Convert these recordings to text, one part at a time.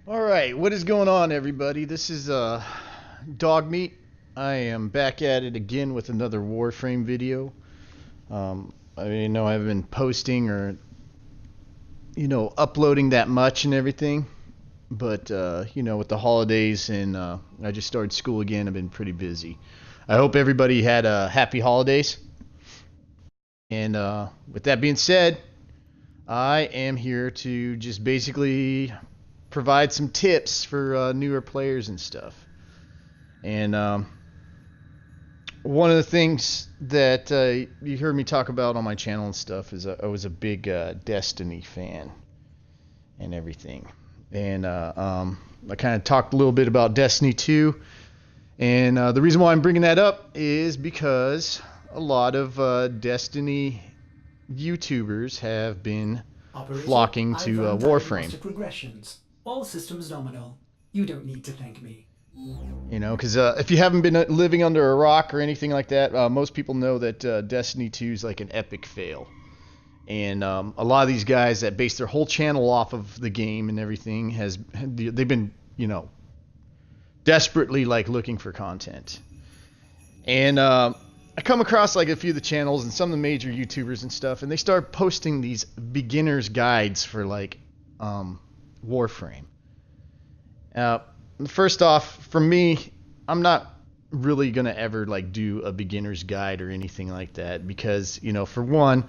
All right, what is going on, everybody? This is Dog Meat. I am back at it again with another Warframe video. I mean, know I haven't been posting or uploading that much and everything, but with the holidays and I just started school again. I've been pretty busy. I hope everybody had happy holidays. And with that being said, I am here to just basically provide some tips for newer players and stuff. And one of the things that you heard me talk about on my channel and stuff is I was a big Destiny fan and everything. And I kind of talked a little bit about Destiny 2. And the reason why I'm bringing that up is because a lot of Destiny YouTubers have been flocking to Warframe. Regressions. All systems nominal. You don't need to thank me. Because if you haven't been living under a rock or anything like that, most people know that Destiny 2 is like an epic fail. And a lot of these guys that base their whole channel off of the game and everything they've been, desperately like looking for content. And I come across like a few of the channels and some of the major YouTubers and stuff, and they start posting these beginner's guides for like Warframe. First off, for me, I'm not really gonna ever like do a beginner's guide or anything like that because, for one,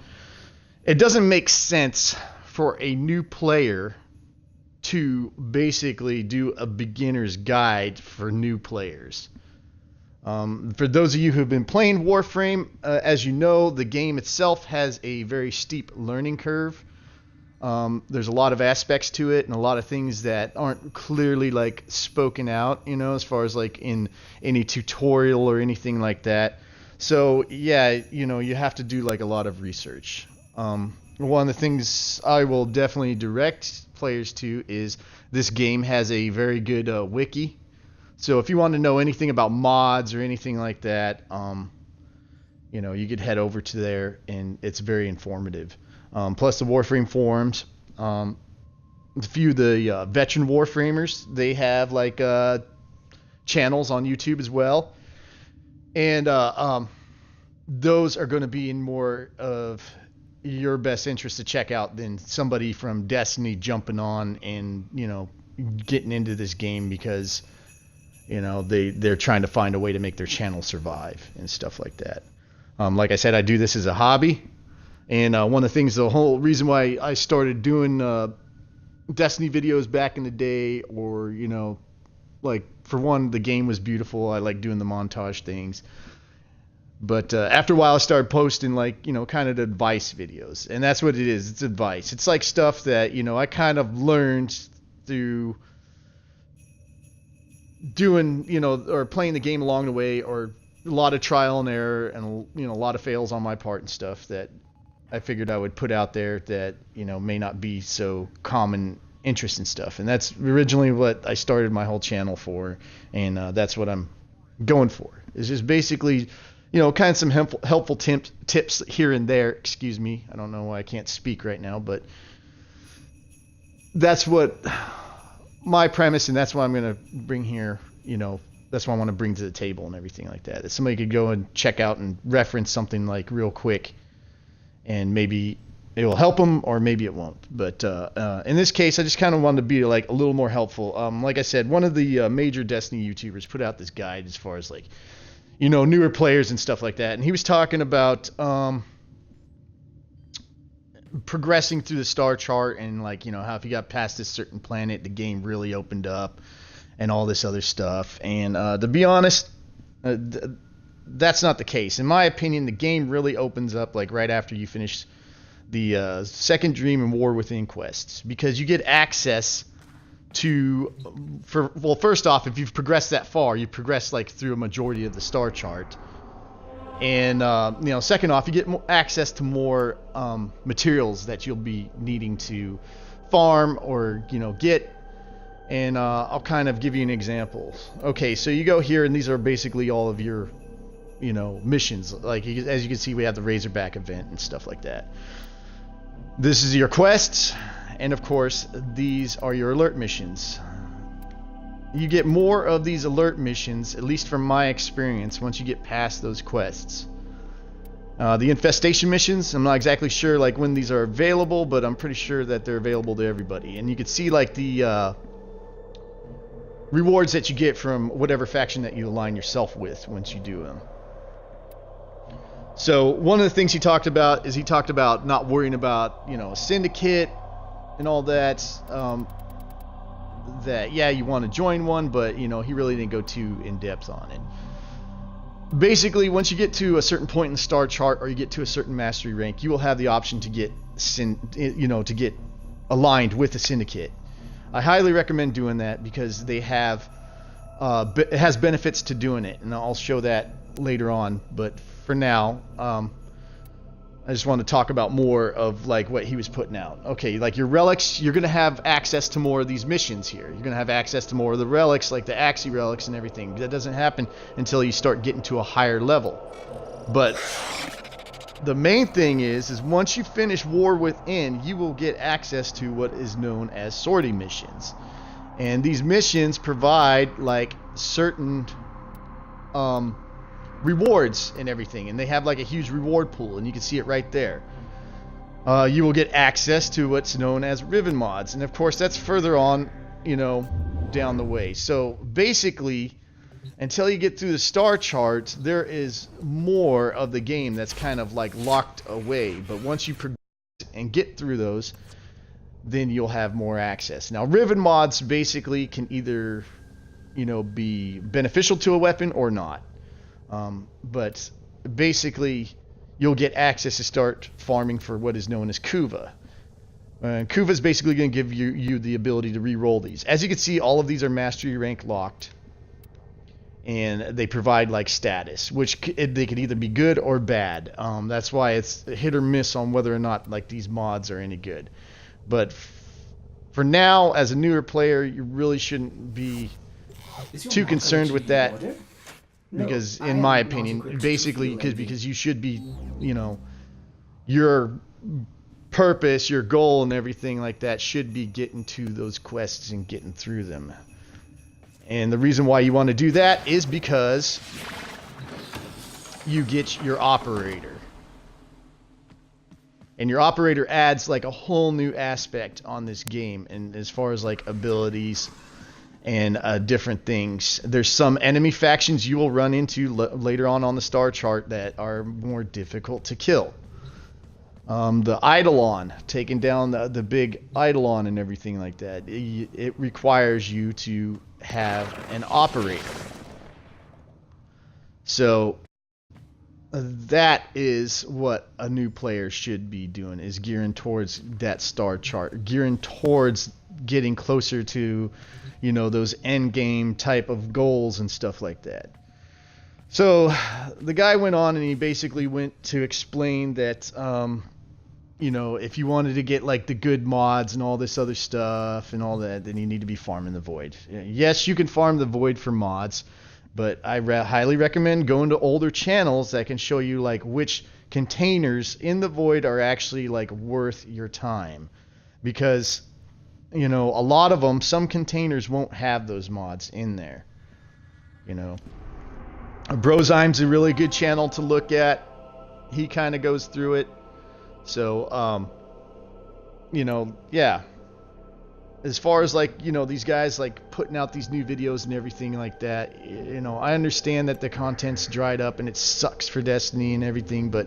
it doesn't make sense for a new player to basically do a beginner's guide for new players. For those of you who have been playing Warframe, as you know, the game itself has a very steep learning curve. There's a lot of aspects to it and a lot of things that aren't clearly like spoken out, as far as like in any tutorial or anything like that. So yeah, you have to do like a lot of research. One of the things I will definitely direct players to is this game has a very good wiki. So if you want to know anything about mods or anything like that, you could head over to there and it's very informative. Plus the Warframe forums, a few of the veteran Warframers, they have like channels on YouTube as well. And those are going to be in more of your best interest to check out than somebody from Destiny jumping on and, getting into this game because, they're trying to find a way to make their channel survive and stuff like that. Like I said, I do this as a hobby. And one of the things, the whole reason why I started doing Destiny videos back in the day, or, like, for one, the game was beautiful. I like doing the montage things. But after a while, I started posting, like, kind of the advice videos. And that's what it is. It's advice. It's like stuff that, I kind of learned through doing, or playing the game along the way, or a lot of trial and error and, a lot of fails on my part and stuff that I figured I would put out there that, may not be so common interest and stuff. And that's originally what I started my whole channel for. And that's what I'm going for. It's just basically, kind of some helpful tips here and there. Excuse me. I don't know why I can't speak right now, but that's what my premise, and that's what I'm going to bring here. That's what I want to bring to the table and everything like that. That somebody could go and check out and reference something like real quick, and maybe it will help them or maybe it won't. But in this case, I just kind of wanted to be like a little more helpful. Like I said, one of the major Destiny YouTubers put out this guide as far as like, newer players and stuff like that. And he was talking about progressing through the star chart and like, how if you got past this certain planet, the game really opened up and all this other stuff. And to be honest, that's not the case. In my opinion, the game really opens up like right after you finish the second dream and War Within quests, because you get access to, first off, if you've progressed that far, you progress like through a majority of the star chart. And second off, you get access to more materials that you'll be needing to farm or get. And I'll kind of give you an example. Okay, so you go here, and these are basically all of your missions. Like, as you can see, we have the Razorback event and stuff like that. This is your quests, and of course, these are your alert missions. you get more of these alert missions, at least from my experience, once you get past those quests. The infestation missions, I'm not exactly sure like when these are available, but I'm pretty sure that they're available to everybody. And you can see like the rewards that you get from whatever faction that you align yourself with once you do them. So one of the things he talked about is he talked about not worrying about, you know, a syndicate and all that. That yeah, you want to join one, but you know, he really didn't go too in depth on it. Basically, once you get to a certain point in the star chart, or you get to a certain mastery rank, you will have the option to get to get aligned with a syndicate. I highly recommend doing that because they have it has benefits to doing it, and I'll show that later on. But for now, I just want to talk about more of like what he was putting out. Okay, like your relics, you're gonna have access to more of these missions here. You're gonna have access to more of the relics, like the Axii relics and everything. That doesn't happen until you start getting to a higher level. But the main thing is once you finish War Within, you will get access to what is known as sortie missions. And these missions provide like certain rewards and everything, and they have like a huge reward pool, and you can see it right there. You will get access to what's known as Riven mods, and of course that's further on, you know, down the way. So basically, until you get through the star charts, there is more of the game that's kind of like locked away. But once you progress and get through those, then you'll have more access. Now, Riven mods basically can either, you know, be beneficial to a weapon or not. But basically, you'll get access to start farming for what is known as Kuva. Kuva is basically going to give you the ability to re-roll these. As you can see, all of these are mastery rank locked, and they provide like status, which they could either be good or bad. That's why it's hit or miss on whether or not like these mods are any good. But for now, as a newer player, you really shouldn't be too concerned with that. Because in my opinion, basically because you should be, you know, your purpose, your goal and everything like that should be getting to those quests and getting through them. And the reason why you want to do that is because you get your operator. And your operator adds like a whole new aspect on this game, and as far as like abilities and different things. There's some enemy factions you will run into later on the star chart that are more difficult to kill. The Eidolon, taking down the big Eidolon and everything like that, it requires you to have an operator. So that is what a new player should be doing, is gearing towards that star chart, gearing towards getting closer to, you know, those end game type of goals and stuff like that. So the guy went on and he basically went to explain that, you know, if you wanted to get like the good mods and all this other stuff and all that, then you need to be farming the void. Yes, you can farm the void for mods, but I highly recommend going to older channels that can show you like which containers in the void are actually like worth your time. Because, you know, a lot of them, some containers won't have those mods in there. You know, Brozyme's a really good channel to look at. He kind of goes through it. So, you know, yeah. As far as like, you know, these guys like putting out these new videos and everything like that, you know, I understand that the content's dried up and it sucks for Destiny and everything, but,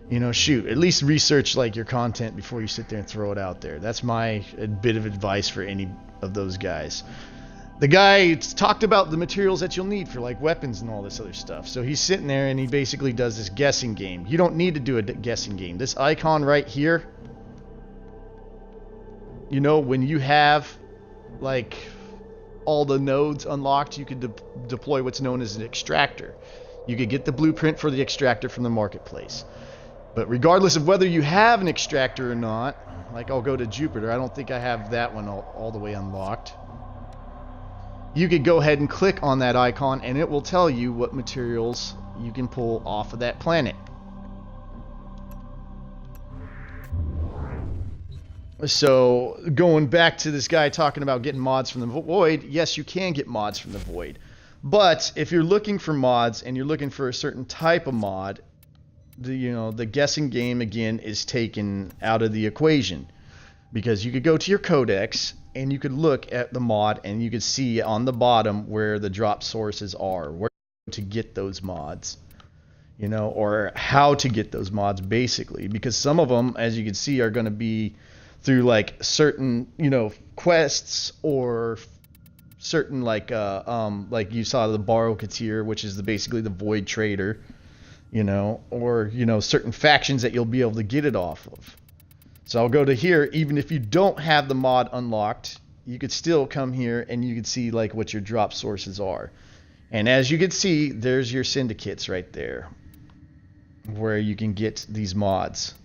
you know, shoot, at least research like your content before you sit there and throw it out there. That's my bit of advice for any of those guys. The guy talked about the materials that you'll need for like weapons and all this other stuff. So he's sitting there and he basically does this guessing game. You don't need to do a guessing game. This icon right here, you know, when you have like all the nodes unlocked, you could deploy what's known as an extractor. You could get the blueprint for the extractor from the marketplace. But regardless of whether you have an extractor or not, like I'll go to Jupiter, I don't think I have that one all the way unlocked. You could go ahead and click on that icon and it will tell you what materials you can pull off of that planet. So going back to this guy talking about getting mods from the void, yes, you can get mods from the void. But if you're looking for mods and you're looking for a certain type of mod, the guessing game again is taken out of the equation, because you could go to your codex and you could look at the mod and you could see on the bottom where the drop sources are, where to get those mods, or how to get those mods basically, because some of them, as you can see, are going to be through like certain quests, or certain like you saw the Borrow Katir, which is basically the void trader, or certain factions that you'll be able to get it off of. So I'll go to here. Even if you don't have the mod unlocked, you could still come here and you can see like what your drop sources are. And as you can see, there's your syndicates right there, where you can get these mods.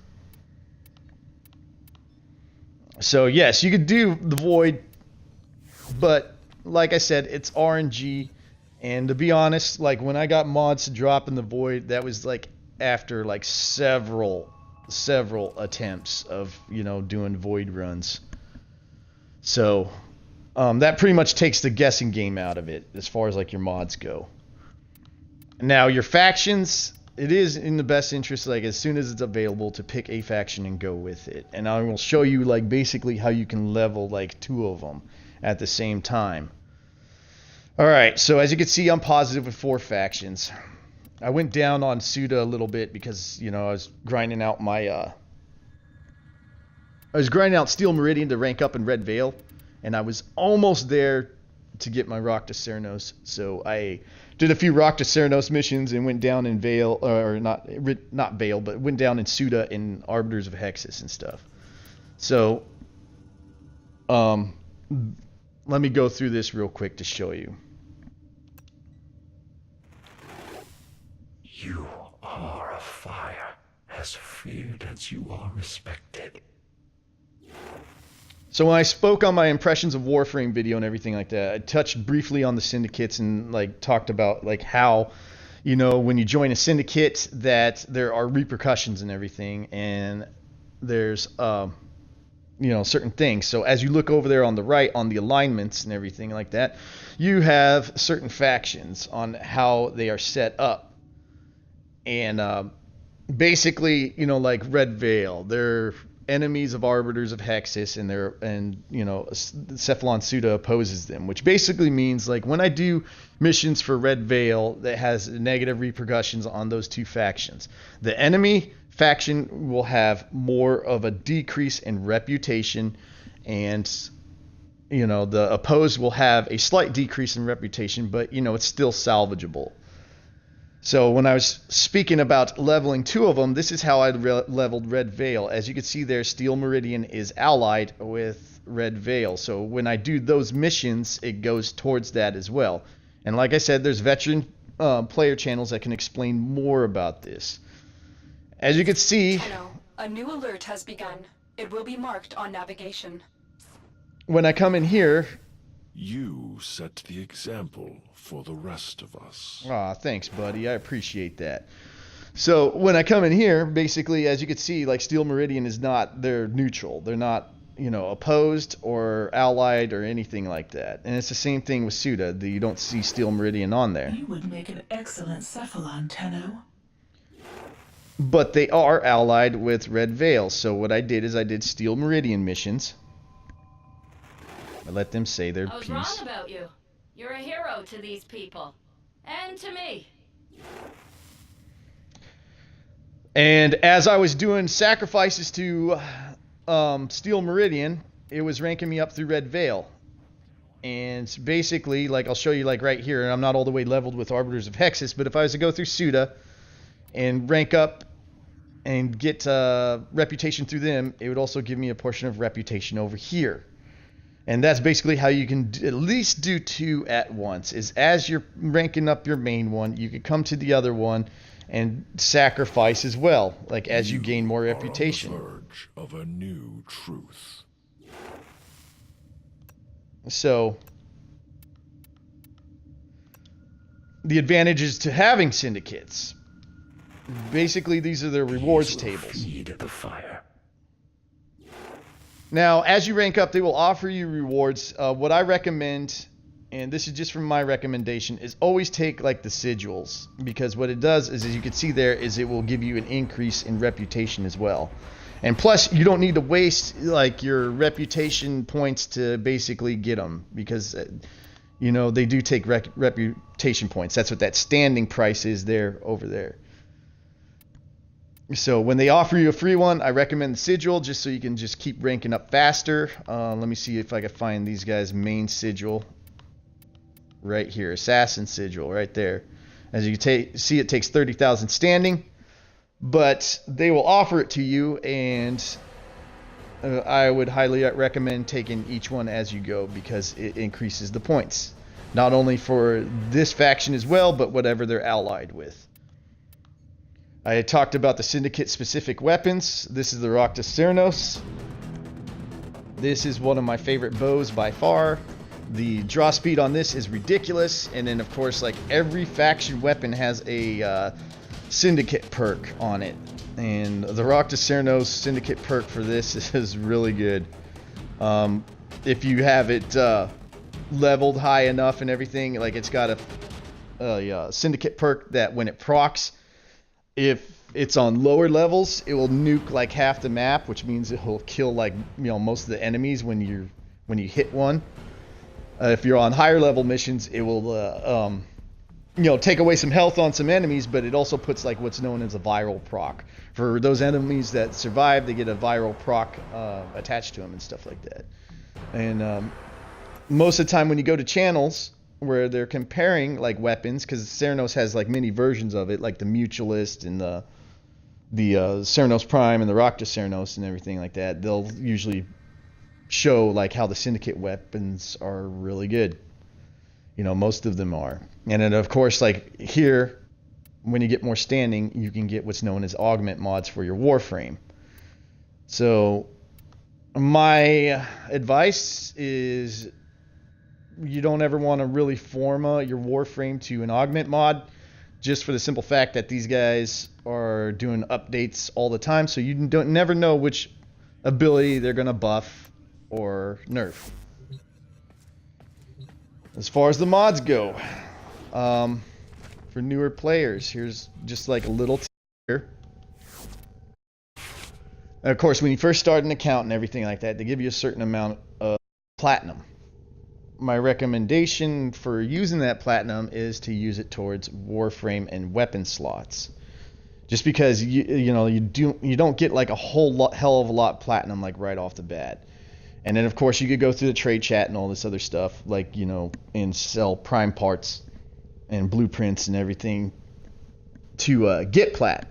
So yes, you could do the void, but like I said, it's RNG. And to be honest, like when I got mods to drop in the void, that was like after like several attempts of doing void runs. So that pretty much takes the guessing game out of it as far as like your mods go. Now your factions, it is in the best interest, like as soon as it's available, to pick a faction and go with it. And I will show you like basically how you can level like 2 of them at the same time. Alright, so as you can see, I'm positive with 4 factions. I went down on Suda a little bit because, I was grinding out Steel Meridian to rank up in Red Veil, and I was almost there to get my Rock to Cernos. So I did a few Rock to Cernos missions and went down in Veil, or not Veil, but went down in Suda in Arbiters of Hexus and stuff. So, let me go through this real quick to show you. You are a fire, as feared as you are respected. So when I spoke on my impressions of Warframe video and everything like that, I touched briefly on the syndicates and like talked about like how, when you join a syndicate, that there are repercussions and everything, and there's certain things. So as you look over there on the right on the alignments and everything like that, you have certain factions on how they are set up. And basically, like Red Veil, they're enemies of Arbiters of Hexus, and Cephalon Suda opposes them, which basically means like when I do missions for Red Veil, that has negative repercussions on those 2 factions. The enemy faction will have more of a decrease in reputation, and the opposed will have a slight decrease in reputation, but it's still salvageable. So when I was speaking about leveling 2 of them, this is how I leveled Red Veil. As you can see there, Steel Meridian is allied with Red Veil. So when I do those missions, it goes towards that as well. And like I said, there's veteran player channels that can explain more about this. As you can see, a new alert has begun. It will be marked on navigation. When I come in here, you set the example for the rest of us. Aw, thanks, buddy. I appreciate that. So when I come in here, basically, as you can see, like Steel Meridian they're neutral. They're not, opposed or allied or anything like that. And it's the same thing with Suda. You don't see Steel Meridian on there. You would make an excellent Cephalon, Tenno. But they are allied with Red Veil. So what I did is I did Steel Meridian missions. I let them say their piece. I was wrong about you. You're a hero to these people. And to me. And as I was doing sacrifices to Steel Meridian, it was ranking me up through Red Veil. And basically, like I'll show you like right here, and I'm not all the way leveled with Arbiters of Hexus, but if I was to go through Suda and rank up and get reputation through them, it would also give me a portion of reputation over here. And that's basically how you can at least do 2 at once, is as you're ranking up your main one, you could come to the other one and sacrifice as well, like as you gain more reputation. On the verge of a new truth. So the advantages to having syndicates. Basically, these are their rewards tables. Feed the fire. Now, as you rank up, they will offer you rewards. What I recommend, and this is just from my recommendation, is always take like the sigils, because what it does is, as you can see there, is it will give you an increase in reputation as well. And plus, you don't need to waste like your reputation points to basically get them, because you know, they do take reputation points. That's what that standing price is there over there. So when they offer you a free one, I recommend the sigil, just so you can just keep ranking up faster. Let me see if I can find these guys' main sigil right here, assassin sigil right there. As you can see, it takes 30,000 standing, but they will offer it to you, and I would highly recommend taking each one as you go, because it increases the points, not only for this faction as well, but whatever they're allied with. I had talked about the Syndicate specific weapons. This is the Roctus Cernos. This is one of my favorite bows by far. The draw speed on this is ridiculous, and then of course, like, every faction weapon has a Syndicate perk on it, and the Roctus Cernos Syndicate perk for this is really good. If you have it leveled high enough and everything, like, it's got a Syndicate perk that when it procs, if it's on lower levels, it will nuke like half the map, which means it will kill, like, you know, most of the enemies when you hit one. If you're on higher level missions, it will you know, take away some health on some enemies, but it also puts like what's known as a viral proc. For those enemies that survive, they get a viral proc attached to them and stuff like that. And most of the time when you go to channels where they're comparing like weapons, because Cernos has like many versions of it, like the Mutualist and the Cernos Prime and the Roctus Cernos and everything like that, they'll usually show like how the Syndicate weapons are really good. You know, most of them are. And then of course, like here, when you get more standing, you can get what's known as augment mods for your Warframe. So my advice is, you don't ever want to really form your Warframe to an augment mod, just for the simple fact that these guys are doing updates all the time, so you never know which ability they're going to buff or nerf. As far as the mods go, for newer players, here's just like a little tip here. And of course, when you first start an account and everything like that, they give you a certain amount of platinum. My recommendation for using that platinum is to use it towards Warframe and weapon slots. Just because you don't get like a hell of a lot platinum like right off the bat. And then of course you could go through the trade chat and all this other stuff, like, you know, and sell prime parts and blueprints and everything to get plat.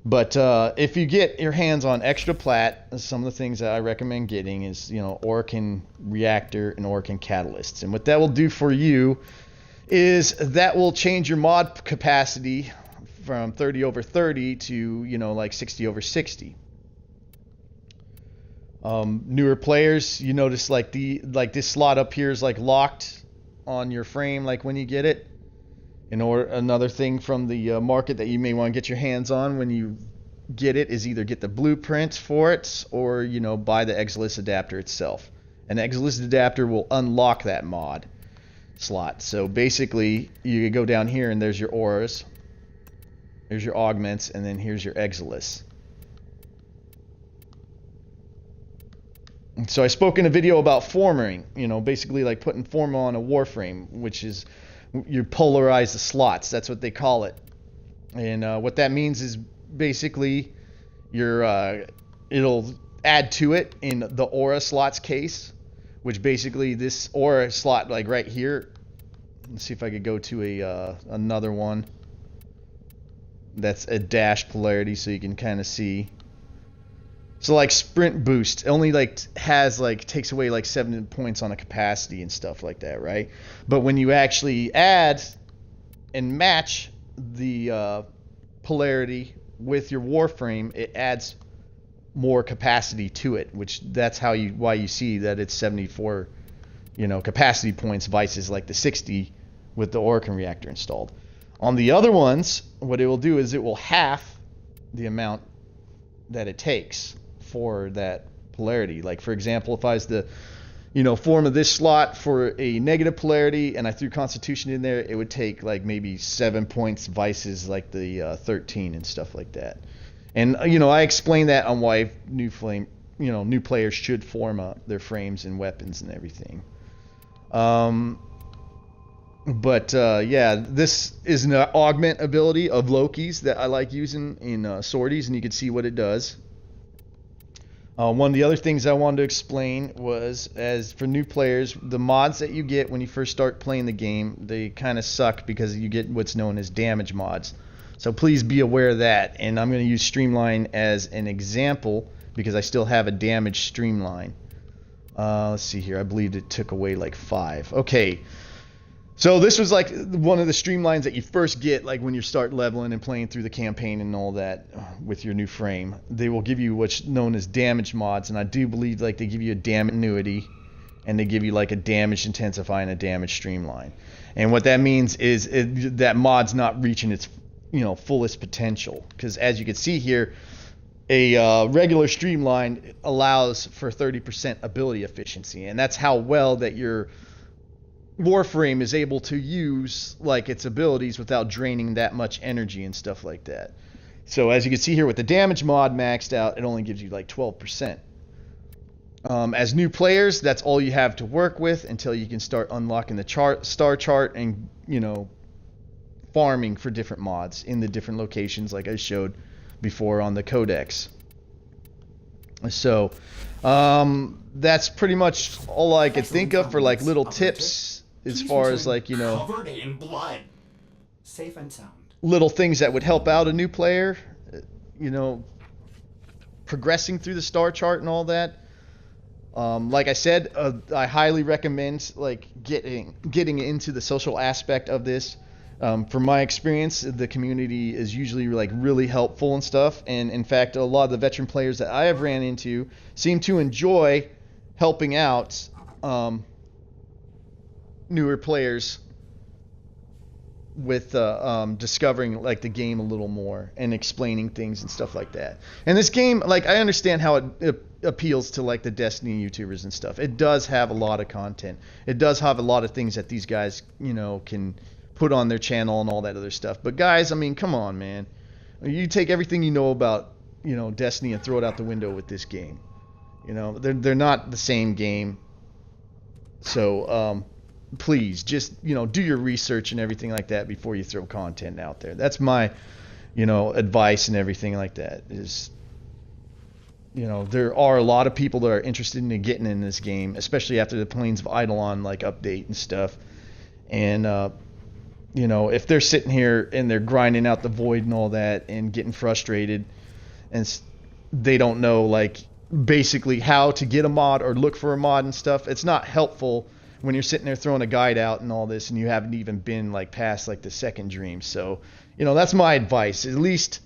But if you get your hands on extra plat, some of the things that I recommend getting is, you know, Orokin Reactor and Orokin Catalysts. And what that will do for you is that will change your mod capacity from 30/30 to, you know, like 60/60. Newer players, you notice like this slot up here is like locked on your frame, like when you get it. Another thing from the market that you may want to get your hands on when you get it is either get the blueprint for it, or, you know, buy the Exilis adapter itself. An Exilis adapter will unlock that mod slot. So basically, you go down here and there's your auras, there's your augments, and then here's your Exilis. So I spoke in a video about forming, you know, basically like putting form on a Warframe, which is you polarize the slots. That's what they call it. And what that means is basically it'll add to it in the aura slots case, which basically this aura slot like right here. Let's see if I could go to another one that's a dash polarity so you can kind of see. So like sprint boost only like takes away like 7 points on a capacity and stuff like that, right? But when you actually add and match the polarity with your Warframe, it adds more capacity to it, which that's why you see that it's 74, you know, capacity points versus like the 60 with the Orokin reactor installed. On the other ones, what it will do is it will half the amount that it takes for that polarity. Like for example, if I was the form of this slot for a negative polarity and I threw Constitution in there, it would take like maybe 7 points vices like the 13 and stuff like that. And I explained that on why new players should form their frames and weapons and everything. Yeah, this is an augment ability of Loki's that I like using in sorties, and you can see what it does. One of the other things I wanted to explain was, as for new players, the mods that you get when you first start playing the game, they kind of suck because you get what's known as damage mods. So please be aware of that, and I'm going to use Streamline as an example because I still have a damage Streamline. Let's see here, I believe it took away like 5. Okay. So this was like one of the streamlines that you first get, like when you start leveling and playing through the campaign and all that with your new frame. They will give you what's known as damage mods, and I do believe like they give you a damage annuity, and they give you like a damage intensify and a damage streamline. And what that means is that mod's not reaching its fullest potential, because as you can see here, a regular streamline allows for 30% ability efficiency, and that's how well that your Warframe is able to use like its abilities without draining that much energy and stuff like that. So as you can see here with the damage mod maxed out, it only gives you like 12%. As new players, that's all you have to work with until you can start unlocking the star chart and farming for different mods in the different locations like I showed before on the codex. So that's pretty much all I could think of for like little tips as far as like covered in blood. Safe and sound. little things that would help out a new player, progressing through the star chart and all that. Like I said, I highly recommend like getting into the social aspect of this. From my experience, the community is usually like really helpful and stuff, and in fact a lot of the veteran players that I have ran into seem to enjoy helping out newer players with discovering like the game a little more and explaining things and stuff like that. And this game, like, I understand how it appeals to like the Destiny YouTubers and stuff. It does have a lot of content. It does have a lot of things that these guys can put on their channel and all that other stuff. But guys, I mean, come on, man. You take everything you know about Destiny and throw it out the window with this game. They're not the same game. So please just do your research and everything like that before you throw content out there. That's my advice and everything like that. Is there are a lot of people that are interested in getting in this game, especially after the Plains of Eidolon like update and stuff. And if they're sitting here and they're grinding out the void and all that and getting frustrated and they don't know like basically how to get a mod or look for a mod and stuff, it's not helpful when you're sitting there throwing a guide out and all this and you haven't even been like past like the second dream. So that's my advice. At least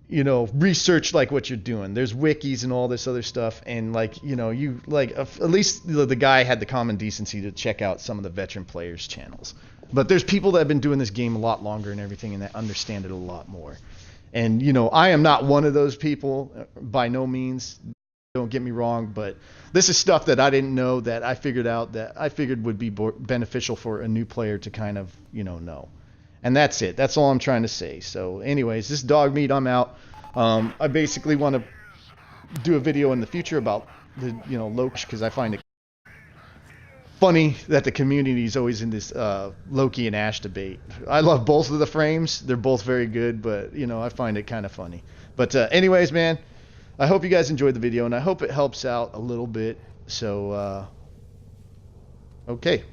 research like what you're doing. There's wikis and all this other stuff, and like you like at least the guy had the common decency to check out some of the veteran players channels. But there's people that have been doing this game a lot longer and everything, and that understand it a lot more. And I am not one of those people by no means. Don't get me wrong, but this is stuff that I didn't know that I figured out that I figured would be beneficial for a new player to kind of know. And that's it. That's all I'm trying to say. So anyways, this dog meat, I'm out. I basically want to do a video in the future about the Loki, because I find it funny that the community is always in this Loki and Ash debate. I love both of the frames. They're both very good, but I find it kind of funny. But anyways, man, I hope you guys enjoyed the video, and I hope it helps out a little bit. So okay.